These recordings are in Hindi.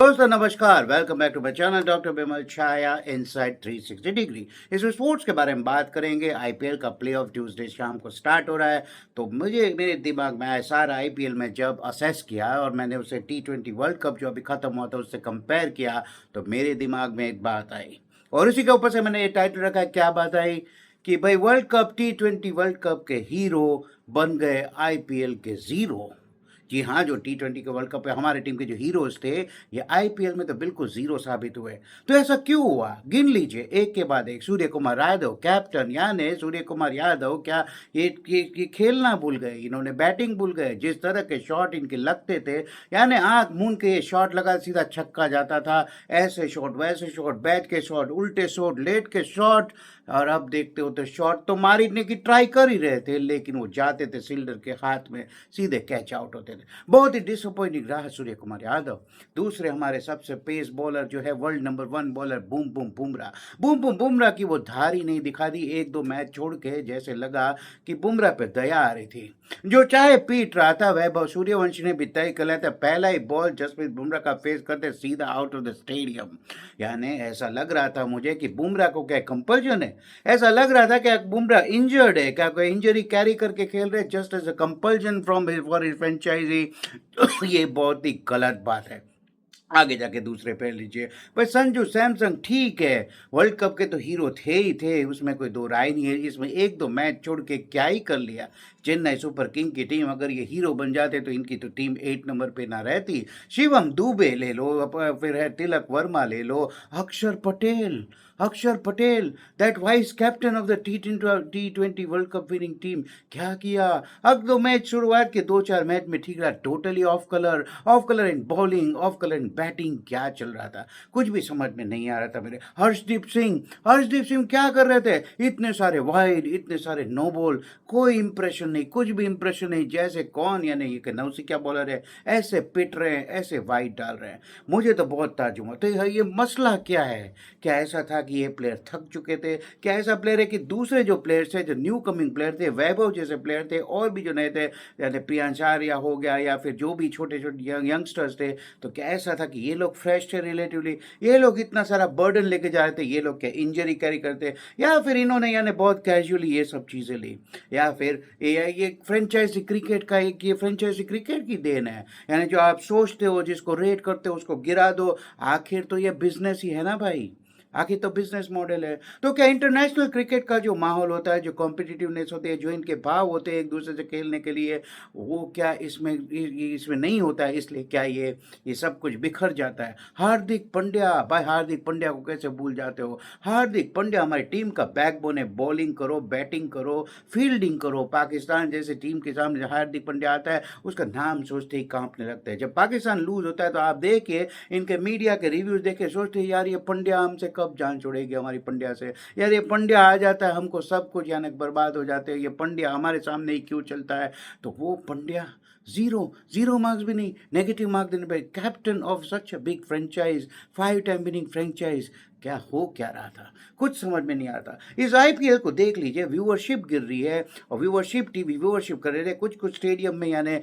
दोस्तों नमस्कार, welcome back to my channel doctor Bimal Chhaya inside 360 degree. इसमें स्पोर्ट्स के बारे में बात करेंगे। आईपीएल का प्ले ऑफ ट्यूसडे शाम को स्टार्ट हो रहा है। तो मुझे मेरे दिमाग में आया सारा आईपीएल में जब असेस किया और मैंने उसे T20 वर्ल्ड कप जो अभी ख़त्म हुआ था उससे कंपेयर किया, तो मेरे दिमाग में एक बात आई और उसी के ऊपर से मैंने ये टाइटल रखा है। क्या बात आई कि भाई world cup T20 world cup के हीरो बन गए आईपीएल के ज़ीरो। जी हाँ, जो T20 के वर्ल्ड कप में हमारे टीम के जो हीरोज थे, ये आईपीएल में तो बिल्कुल ज़ीरो साबित हुए। तो ऐसा क्यों हुआ? गिन लीजिए एक के बाद एक। सूर्य कुमार यादव कैप्टन, यानी सूर्य कुमार यादव क्या ये खेलना भूल गए, इन्होंने बैटिंग भूल गए। जिस तरह के शॉट इनके लगते थे, यानी आँख मूंद के ये शॉट लगा सीधा छक्का जाता था। ऐसे शॉट, वैसे शॉट, बैट के शॉट, उल्टे शॉट, लेट के शॉट, और अब देखते हो तो शॉट तो मारने की ट्राई कर ही रहे थे, लेकिन वो जाते थे फील्डर के हाथ में, सीधे कैच आउट होते थे। बहुत ही डिसअपॉइंटिंग रहा सूर्य कुमार यादव। दूसरे हमारे सबसे पेस बॉलर जो है, world number 1 bowler boom boom Bumrah. Boom boom Bumrah की वो धार ही नहीं दिखा दी। एक दो मैच छोड़ के जैसे लगा कि बुमराह पे दया आ रही थी। जो चाहे पीट रहा था, वैभव सूर्यवंशी ने भी तय कर लिया था, पहला ही बॉल जसप्रीत बुमराह का फेस करते सीधा आउट ऑफ द स्टेडियम। यानी ऐसा लग रहा था मुझे कि बुमराह को क्या कंपल्जन है, ऐसा लग रहा था कि बुमराह इंजर्ड है, क्या कोई इंजरी कैरी करके खेल रहे just as a compulsion from for his franchisee. ये बहुत ही गलत बात है। आगे जाके दूसरे पे लीजिए भाई, संजू सैमसन ठीक है, वर्ल्ड कप के तो हीरो थे ही थे, उसमें कोई दो राय नहीं है। इसमें एक दो मैच छोड़ के क्या ही कर लिया। चेन्नई सुपर किंग की टीम अगर ये हीरो बन जाते तो इनकी तो टीम 8 नंबर पे ना रहती। शिवम दुबे ले लो, फिर है तिलक वर्मा ले लो, अक्षर पटेल, अक्षर Patel, that vice captain of the T20 world cup winning team, क्या किया। अब दो मैच शुरुआत के 2-4 मैच में ठीक रहा, totally off colour in bowling, of colour in batting. क्या चल रहा था, कुछ भी समझ में नहीं आ रहा था मेरे। हर्षदीप सिंह क्या कर रहे थे? इतने सारे वाइड, इतने सारे नो बॉल, कोई इंप्रेशन नहीं, कुछ भी इंप्रेशन नहीं। जैसे कौन, यानी ये नौसिखिया बॉलर है, ऐसे पिट रहे हैं, ऐसे वाइड डाल रहे हैं। मुझे तो बहुत ताज्जुब हुआ। तो ये मसला क्या है? क्या ऐसा था कि ये प्लेयर थक चुके थे? क्या ऐसा प्लेयर है कि दूसरे जो प्लेयर्स थे, जो न्यू कमिंग प्लेयर थे, वैभव जैसे प्लेयर थे, और भी जो नए थे, जैसे प्रियांश आर्या हो गया, या फिर जो भी छोटे छोटे यंगस्टर्स थे, तो क्या ऐसा था कि ये लोग फ्रेश थे रिलेटिवली? ये लोग इतना सारा बर्डन लेके जा रहे थे? ये लोग क्या इंजरी कैरी करते, या फिर इन्होंने यानी बहुत कैजुअली ये सब चीज़ें ली, या फिर ये फ्रेंचाइजी क्रिकेट का एक, ये फ्रेंचाइजी क्रिकेट की देन है। यानी जो आप सोचते हो, जिसको रेट करते हो, उसको गिरा दो। आखिर तो ये बिजनेस ही है ना भाई, आखिर तो बिजनेस मॉडल है। तो क्या इंटरनेशनल क्रिकेट का जो माहौल होता है, जो कॉम्पिटिटिवनेस होती है, जो इनके भाव होते हैं एक दूसरे से खेलने के लिए, वो क्या इसमें नहीं होता है? इसलिए क्या ये सब कुछ बिखर जाता है। हार्दिक पांड्या, भाई हार्दिक पांड्या को कैसे भूल जाते हो? हार्दिक पांड्या हमारी टीम का बैकबोन है। बॉलिंग करो, बैटिंग करो, फील्डिंग करो। पाकिस्तान जैसे टीम के सामने हार्दिक पांड्या आता है, उसका नाम सोचते ही कांपने लगता है। जब पाकिस्तान लूज होता है तो आप देखिए, इनके मीडिया के रिव्यूज देखे, सोचते हैं यार ये पांड्या हमसे कब जान छोड़ेगी, हमारी पांड्या से। यार ये पांड्या आ जाता है, हमको सब कुछ यानी बर्बाद हो जाते हैं। ये पांड्या हमारे सामने ही क्यों चलता है? तो वो पांड्या जीरो, जीरो मार्क्स भी नहीं, नेगेटिव मार्क देने पे। Captain of such a big franchise, 5 time winning franchise, क्या हो क्या रहा था? कुछ समझ में नहीं आता। इस आईपीएल को देख लीजिए, व्यूअरशिप गिर रही है, और व्यूअरशिप टीवी व्यूअरशिप कर रहे थे, कुछ कुछ स्टेडियम में यानी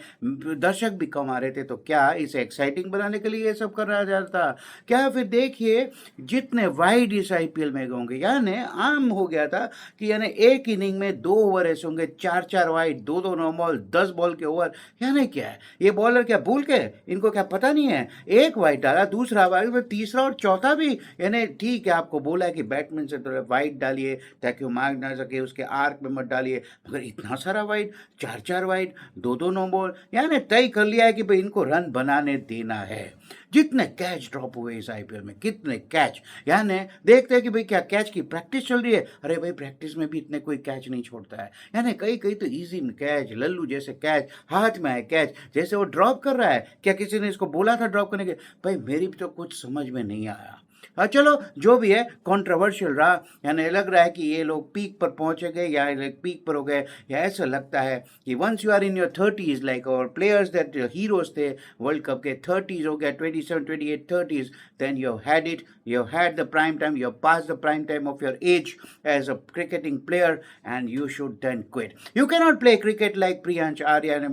दर्शक भी कम आ रहे थे। तो क्या इसे एक्साइटिंग बनाने के लिए ये सब कर रहा जा रहा था क्या? फिर देखिए, जितने वाइड इस आईपीएल में होंगे, यानी आम हो गया था कि यानी एक इनिंग में 2 ओवर ऐसे होंगे, 4 4 वाइड, 2 2 नो बॉल, 10 बॉल के ओवर। यानी क्या है, ये बॉलर क्या भूल के, इनको क्या पता नहीं है? एक वाइड डाला, दूसरा वाइड, तीसरा और चौथा भी, यानी ठीक है आपको बोला है कि बैट्समैन से थोड़ा वाइड डालिए ताकि वो मार ना सके, उसके आर्क में मत डालिए, मगर इतना सारा वाइड, 4 4 वाइड, 2 2 नो बॉल, यानी तय कर लिया है कि भाई इनको रन बनाने देना है। जितने कैच ड्रॉप हुए इस आईपीएल में, कितने कैच, यानी देखते हैं कि भाई क्या कैच की प्रैक्टिस चल रही है? अरे भाई प्रैक्टिस में भी इतने कोई कैच नहीं छोड़ता है। यानी कई कई तो इजी कैच, लल्लू जैसे कैच, हाथ में आए कैच, जैसे वो ड्रॉप कर रहा है। क्या किसी ने इसको बोला था ड्रॉप करने के? भाई मेरी भी तो कुछ समझ में नहीं आया। चलो जो भी है, कंट्रोवर्शियल रहा, यानी लग रहा है कि ये लोग पीक पर पहुंचे गए, या पीक पर हो गए, या ऐसा लगता है कि once you are in your 30s, like और प्लेयर्स दैट हीरोज थे वर्ल्ड कप के, 30s हो गया, 27 28 30s, then you had it, you had the prime time, you pass the prime time of your age age a cricketing player, and you should then quit. You can not play cricket like Priyansh Arya ने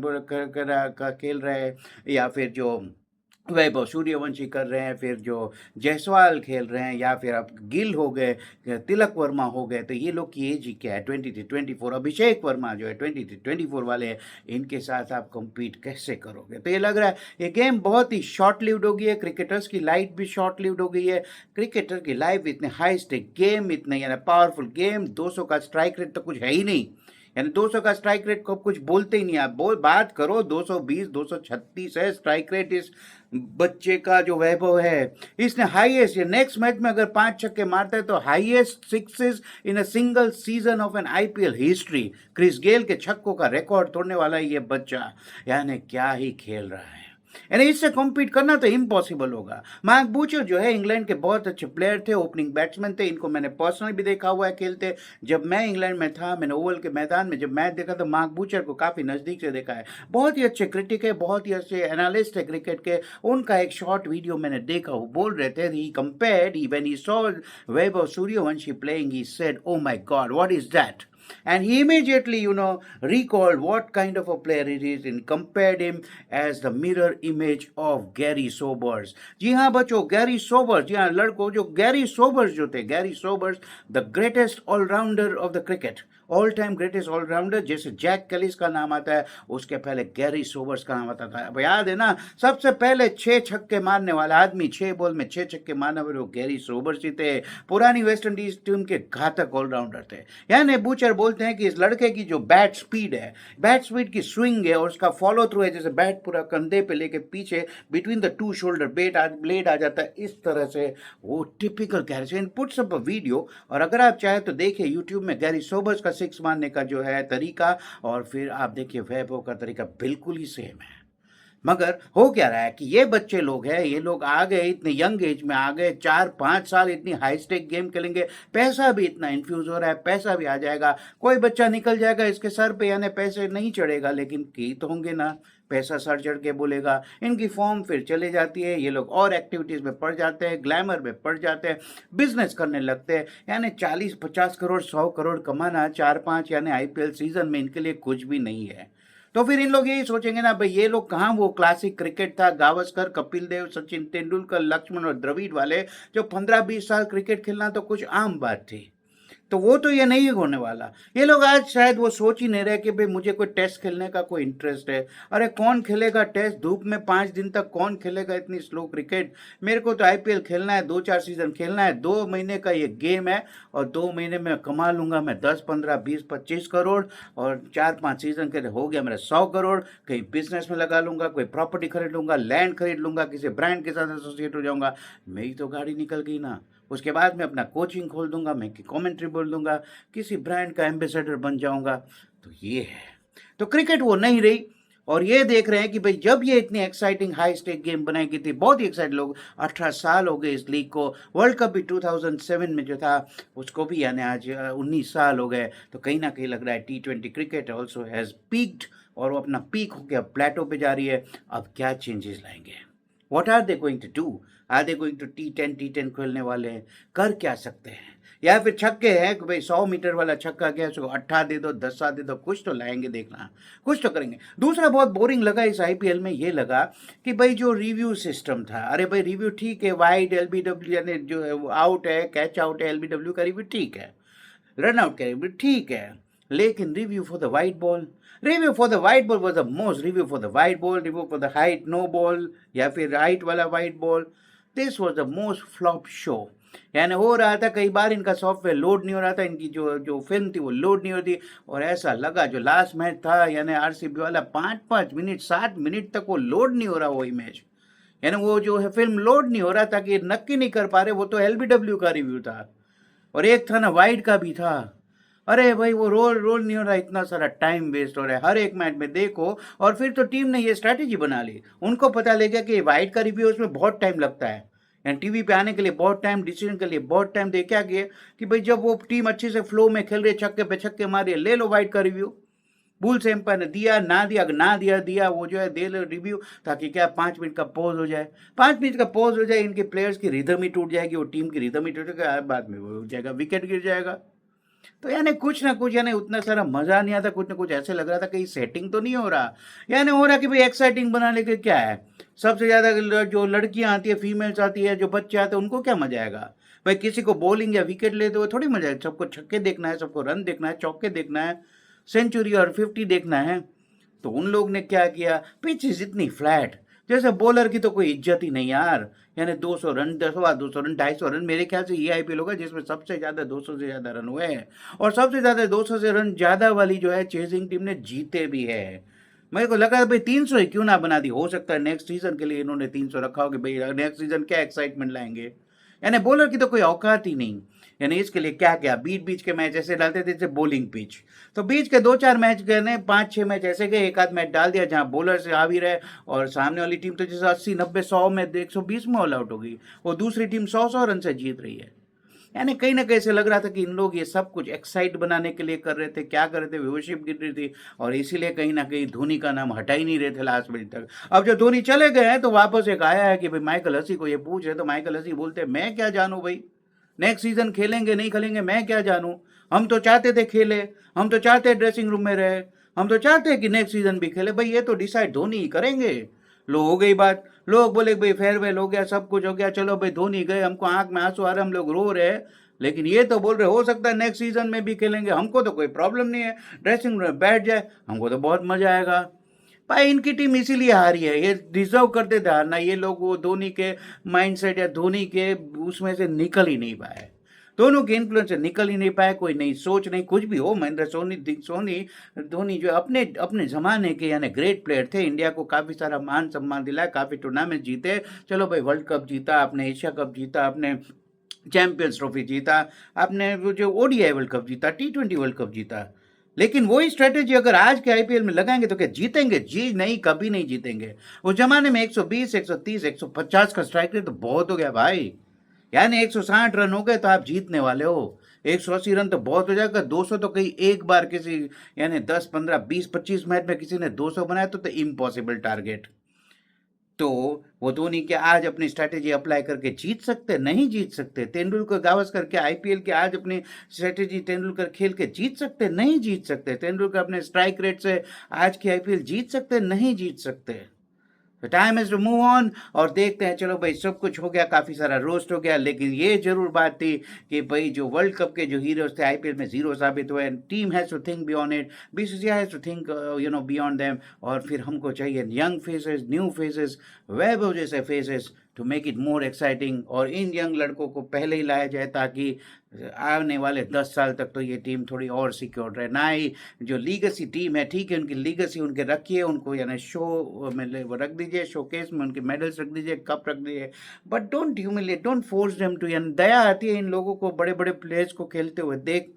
खेल रहे हैं, या फिर जो वैभव सूर्यवंशी कर रहे हैं, फिर जो जायसवाल खेल रहे हैं, या फिर अब गिल हो गए, तिलक वर्मा हो गए, तो ये लोग की एज ही क्या है, 23-24। अभिषेक वर्मा जो है 23-24 वाले हैं, इनके साथ आप compete कैसे करोगे? तो ये लग रहा है ये गेम बहुत ही शॉर्ट लिव्ड हो गई है, क्रिकेटर्स की लाइफ भी शॉर्ट लिव्ड हो गई है। क्रिकेटर की लाइफ इतने हाई स्टेक गेम, इतने यानी पावरफुल गेम, 200 का स्ट्राइक रेट तो कुछ है ही नहीं, यानी 200 का स्ट्राइक रेट को कुछ बोलते ही नहीं। आप बात करो 220 236 है स्ट्राइक रेट इस बच्चे का जो वैभव है। इसने हाईएस्ट, ये नेक्स्ट मैच में अगर 5 छक्के मारता है तो highest sixes in a single season of an IPL history, Chris Gayle के छक्कों का रिकॉर्ड तोड़ने वाला है ये बच्चा। यानी क्या ही खेल रहा है, यानी इससे कॉम्पीट करना तो इम्पॉसिबल होगा। मार्क बूचर जो है इंग्लैंड के बहुत अच्छे प्लेयर थे, ओपनिंग बैट्समैन थे, इनको मैंने पर्सनली भी देखा हुआ है खेलते। जब मैं इंग्लैंड में था, मैंने ओवल के मैदान में जब मैच देखा तो मार्क बूचर को काफ़ी नज़दीक से देखा है। बहुत ही अच्छे क्रिटिक है, बहुत ही अच्छे एनालिस्ट है क्रिकेट के। उनका एक शॉर्ट वीडियो मैंने देखा, वो बोल रहे थे he compared when he saw Vaibhav Suryavanshi playing, he said oh my God what is that, and he immediately recalled what kind of a player it is and compared him as the mirror image of Gary Sobers। जी हाँ बच्चों, गैरी सोबर्स, जी हाँ लड़कों, जो गैरी सोबर्स जो थे, Gary Sobers the greatest all rounder of the cricket, all time greatest all rounder. जैसे जैक कैलिस का नाम आता है, उसके पहले गैरी सोबर्स का नाम आता था। अब याद है ना, सबसे पहले 6 छक्के मारने वाला आदमी, 6 बॉल में 6 छक्के मारने वाले वो गैरी सोबर्स ही थे। पुरानी वेस्ट इंडीज टीम के घातक ऑलराउंडर थे। यानी बूचर बोलते हैं कि इस लड़के की जो बैट स्पीड है, बैट स्पीड की स्विंग है, और उसका फॉलो थ्रू है, जैसे बैट पूरा कंधे पे लेके पीछे between the two shoulder blade आ जाता है, इस तरह से वो typical Gary puts up a video. और अगर आप चाहे तो देखिए यूट्यूब में गैरी सोबर्स का 6 मारने का जो है तरीका, और फिर आप देखिए वैभव का तरीका बिल्कुल ही सेम है। मगर हो क्या रहा है कि ये बच्चे लोग हैं, ये लोग आ गए इतने यंग एज में, आ गए 4-5 साल इतनी हाई स्टेक गेम खेलेंगे, पैसा भी इतना इन्फ्यूज हो रहा है, पैसा भी आ जाएगा, कोई बच्चा निकल जाएगा इसके सर पे, यानी पैसे नहीं चढ़ेगा, लेकिन की तो होंगे ना, पैसा सर चढ़ के बोलेगा। इनकी फॉर्म फिर चले जाती है, ये लोग और एक्टिविटीज़ में पड़ जाते हैं, ग्लैमर में पड़ जाते हैं, बिजनेस करने लगते हैं। यानी 40-50 करोड़ 100 करोड़ कमाना 4-5 यानी आईपीएल सीजन में इनके लिए कुछ भी नहीं है। तो फिर इन लोग यही सोचेंगे ना भाई, ये लोग कहाँ वो क्लासिक क्रिकेट था, गावस्कर, कपिल देव, सचिन तेंदुलकर, लक्ष्मण और द्रविड़ वाले, जो 15-20 साल क्रिकेट खेलना तो कुछ आम बात थी। तो वो तो ये नहीं होने वाला। ये लोग आज शायद वो सोच ही नहीं रहे कि भाई मुझे कोई टेस्ट खेलने का कोई इंटरेस्ट है। अरे कौन खेलेगा टेस्ट, धूप में 5 दिन तक कौन खेलेगा इतनी स्लो क्रिकेट। मेरे को तो आईपीएल खेलना है, 2-4 सीजन खेलना है, 2 महीने का ये गेम है, और 2 महीने में कमा लूंगा मैं 10, 15, 20, 25 करोड़, और 4-5 सीजन के हो गया मेरा 100 करोड़। कहीं बिजनेस में लगा लूंगा, कोई प्रॉपर्टी खरीद लूंगा, लैंड खरीद लूंगा, किसी ब्रांड के साथ एसोसिएट हो जाऊंगा, मेरी तो गाड़ी निकल गई ना। उसके बाद मैं अपना कोचिंग खोल दूंगा, मैं कमेंट्री बोल दूंगा, किसी ब्रांड का एम्बेसडर बन जाऊंगा। तो ये है, तो क्रिकेट वो नहीं रही। और ये देख रहे हैं कि भाई जब ये इतनी एक्साइटिंग हाई स्टेक गेम बनाई गई थी, बहुत ही एक्साइटेड लोग, 18 साल हो गए इस लीग को। वर्ल्ड कप भी 2007 में जो था उसको भी, यानी आज 19 साल हो गए। तो कहीं ना कहीं लग रहा है T20 cricket also has peaked, और वो अपना पीक होकर प्लेटो पे जा रही है। अब क्या चेंजेस लाएंगे, what are they going to do, are they going to T10 खेलने वाले हैं, कर क्या सकते हैं, या फिर छक्के हैं कि भाई 100 मीटर वाला छक्का गया, उसको 8 दे दो, 10 दे दो, कुछ तो लाएंगे, देखना कुछ तो करेंगे। दूसरा बहुत बोरिंग लगा इस आईपीएल में, ये लगा कि भाई जो रिव्यू सिस्टम था, अरे भाई रिव्यू ठीक है, वाइड एलबीडब्ल्यू यानी जो आउट है, कैच आउट है, एलबीडब्ल्यू का रिव्यू ठीक है, रन आउट का रिव्यू ठीक है, लेकिन review for the white ball, review for the white ball was the most, review for the white ball, review for the height no ball, या फिर हाइट वाला white ball, this was the most flop show. यानी हो रहा था, कई बार इनका सॉफ्टवेयर लोड नहीं हो रहा था, इनकी जो जो फिल्म थी वो लोड नहीं होती, और ऐसा लगा जो लास्ट मैच था यानी आरसीबी वाला, 5-5 मिनट 7 मिनट तक वो लोड नहीं हो रहा वो इमेज, यानी वो जो है फिल्म लोड नहीं हो रहा था, कि नक्की नहीं कर पा रहे, वो तो एलबीडब्ल्यू का रिव्यू था, और एक था ना वाइड का भी था। अरे भाई वो रोल रोल नहीं हो रहा, इतना सारा टाइम वेस्ट हो रहा है हर एक मैच में, देखो। और फिर तो टीम ने ये स्ट्रैटेजी बना ली, उनको पता लग गया कि वाइड का रिव्यू उसमें बहुत टाइम लगता है, यानी टीवी पे आने के लिए बहुत टाइम, डिसीजन के लिए बहुत टाइम। दे क्या किए कि भाई जब वो टीम अच्छे से फ्लो में खेल रही है, छक्के पे छक्के मारे, ले लो वाइड का रिव्यू। बुल से एम्पायर ने दिया ना दिया, अगर ना दिया दिया वो जो है दे लो रिव्यू, ताकि क्या 5 मिनट का पॉज हो जाए, 5 मिनट का पॉज हो जाए, इनके प्लेयर्स की रिदम ही टूट जाएगी, वो टीम की रिदम ही टूट जाएगा, बाद में वो हो जाएगा, विकेट गिर जाएगा। तो यानी कुछ ना कुछ, यानी उतना सारा मजा नहीं आता, कुछ ना कुछ ऐसे लग रहा था कहीं सेटिंग तो नहीं हो रहा, यानी हो रहा कि भाई एक्साइटिंग बनाने के क्या है, सबसे ज़्यादा जो लड़कियां आती है, फीमेल्स आती है, जो बच्चे आते हैं, उनको क्या मजा आएगा भाई? किसी को बॉलिंग या विकेट लेते हुए थोड़ी मजा आएगा। सबको छक्के देखना है, सबको रन देखना है, चौके देखना है, सेंचुरी और 50 देखना है। तो उन लोग ने क्या किया, पिच इज इतनी फ्लैट, जैसे बॉलर की तो कोई इज्जत ही नहीं यार। यानी 200 रन, 200 रन, 250 रन, मेरे ख्याल से ये आईपीएल होगा जिसमें सबसे ज्यादा 200 से ज्यादा रन हुए हैं। और सबसे ज्यादा 200 से रन ज्यादा वाली जो है चेजिंग टीम ने जीते भी है। मेरे को लगा भाई 300 ही क्यों ना बना दी, हो सकता है नेक्स्ट सीजन के लिए इन्होंने 300 रखा हो कि भाई नेक्स्ट सीजन क्या एक्साइटमेंट लाएंगे। यानी बॉलर की तो कोई औकात ही नहीं। यानी इसके लिए क्या क्या बीच बीच के मैच ऐसे डालते थे जैसे बॉलिंग पिच। तो बीच के 2-4 मैच गए, 5-6 मैच ऐसे गए, एक आध मैच डाल दिया जहां बॉलर से आ भी रहे और सामने वाली टीम तो जैसे 80-90-100 में 120 में ऑल आउट हो गई, और दूसरी टीम 100 रन से जीत रही है। यानी कहीं ना कहीं ऐसे लग रहा था कि इन लोग ये सब कुछ एक्साइट बनाने के लिए कर रहे थे, क्या कर रहे थे, व्यूअरशिप गिर रही थी, और इसीलिए कहीं ना कहीं धोनी का नाम हटा ही नहीं रहे थे लास्ट मिनट तक। अब जब धोनी चले गए हैं तो वापस एक आया है कि भाई माइकल हसी को ये पूछ रहे, तो माइकल हसी बोलते मैं क्या जानूं भाई, नेक्स्ट सीजन खेलेंगे नहीं खेलेंगे मैं क्या जानूं। हम तो चाहते थे खेले, हम तो चाहते ड्रेसिंग रूम में रहे, हम तो चाहते हैं कि नेक्स्ट सीजन भी खेले। भाई ये तो डिसाइड धोनी ही करेंगे। लो हो गई बात, लोग बोले भाई फेयरवेल हो गया, सब कुछ हो गया, चलो भाई धोनी गए, हमको आंख में आंसू आ रहे, हम लोग रो रहे हैं, लेकिन ये तो बोल रहे हो सकता है नेक्स्ट सीजन में भी खेलेंगे, हमको तो कोई प्रॉब्लम नहीं है, ड्रेसिंग रूम में बैठ जाए, हमको तो बहुत मजा आएगा। भाई इनकी टीम इसीलिए हारी है, ये डिजर्व करते थे हारना। ये लोग वो धोनी के माइंडसेट या धोनी के उसमें से निकल ही नहीं पाए, दोनों के इन्फ्लुएंस से निकल ही नहीं पाए। कोई नई सोच नहीं, कुछ भी हो, महेंद्र सोनी धोनी जो अपने अपने जमाने के यानी ग्रेट प्लेयर थे, इंडिया को काफी सारा मान सम्मान दिलाया, काफी टूर्नामेंट जीते। चलो भाई वर्ल्ड कप जीता आपने, एशिया कप जीता आपने, चैंपियंस ट्रॉफी जीता आपने, वो जो ओडीआई वर्ल्ड कप जीता, T20 वर्ल्ड कप जीता। लेकिन वही स्ट्रेटेजी अगर आज के आईपीएल में लगाएंगे तो क्या जीतेंगे? जी नहीं, कभी नहीं जीतेंगे। उस जमाने में 120, 130, 150 का स्ट्राइक रेट तो बहुत हो गया भाई। यानी 160 रन हो गए तो आप जीतने वाले हो। 180 रन तो बहुत हो जाएगा, 200 तो कहीं एक बार किसी यानी 10, 15, 20, 25 मैच में किसी ने 200 बनाया तो इम्पॉसिबल टारगेट। तो वो धोनी के आज अपनी स्ट्रैटेजी अप्लाई करके जीत सकते? नहीं जीत सकते। तेंदुलकर गावस्कर के आईपीएल के आज अपनी स्ट्रैटेजी तेंदुलकर खेल के जीत सकते? नहीं जीत सकते। तेंदुलकर अपने स्ट्राइक रेट से आज की आईपीएल जीत सकते? नहीं जीत सकते। Time is to move on और देखते हैं। चलो भाई सब कुछ हो गया, काफी सारा रोस्ट हो गया, लेकिन ये जरूर बात थी कि भाई जो वर्ल्ड कप के जो हीरोज थे आईपीएल में जीरो साबित हुए। Team has to think beyond it, BCCI has to think beyond them. और फिर हमको चाहिए young faces, new faces, Vaibhav जैसे faces to make it more exciting. और इन यंग लड़कों को पहले ही लाया जाए ताकि आने वाले 10 साल तक तो ये टीम थोड़ी और सिक्योर रहे। ना ही जो लीगेसी टीम है, ठीक है उनकी लीगेसी उनके रखिए, उनको यानी शो में वो रख दीजिए, शोकेस में उनके मेडल्स रख दीजिए, कप रख दीजिए, but don't humiliate, don't force them to. यानी दया आती है इन लोगों को, बड़े बड़े प्लेयर्स को खेलते हुए देख,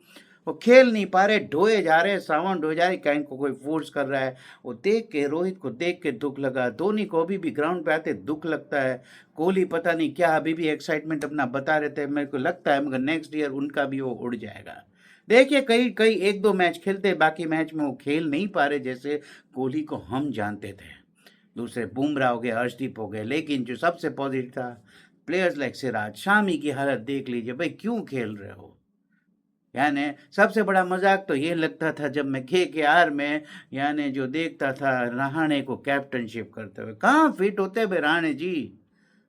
वो खेल नहीं पा रहे, ढोए जा रहे, सावन ढोए जा रहे, क्या इनको कोई फोर्स कर रहा है। वो देख के, रोहित को देख के दुख लगा, धोनी को अभी भी ग्राउंड पे आते दुख लगता है, कोहली पता नहीं क्या अभी भी एक्साइटमेंट अपना बता रहे थे। मेरे को लगता है मगर नेक्स्ट ईयर उनका भी वो उड़ जाएगा। देखिए कई कई 1-2 मैच खेलते, बाकी मैच में वो खेल नहीं पा रहे जैसे कोहली को हम जानते थे। दूसरे बुमराह हो गए, हर्षदीप हो गए, लेकिन जो सबसे पॉजिटिव था प्लेयर्स लाइक सिराज, शामी की हालत देख लीजिए भाई, क्यों खेल रहे हो। यानी सबसे बड़ा मजाक तो ये लगता था जब मैं KKR में यानी जो देखता था रहाणे को कैप्टनशिप करते हुए। कहाँ फिट होते भाई रहाणे जी,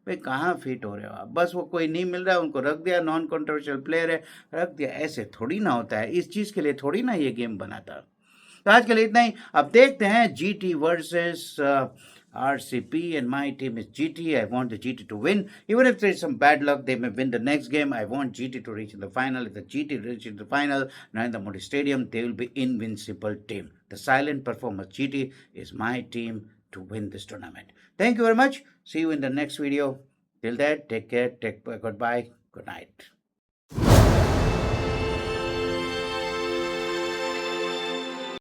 भाई कहाँ फिट हो रहे हो आप। बस वो कोई नहीं मिल रहा उनको रख दिया, नॉन कंट्रोवर्शियल प्लेयर है रख दिया। ऐसे थोड़ी ना होता है, इस चीज के लिए थोड़ी ना ये गेम बना था। तो आज के लिए इतना ही। अब देखते हैं GT versus RCP, and my team is GT. I want the GT to win. Even if there is some bad luck, they may win the next game. I want GT to reach in the final. If the GT reaches the final, Narendra Modi Stadium, they will be invincible team. The silent performer GT is my team to win this tournament. Thank you very much. See you in the next video. Till then, take care. Goodbye. Good night.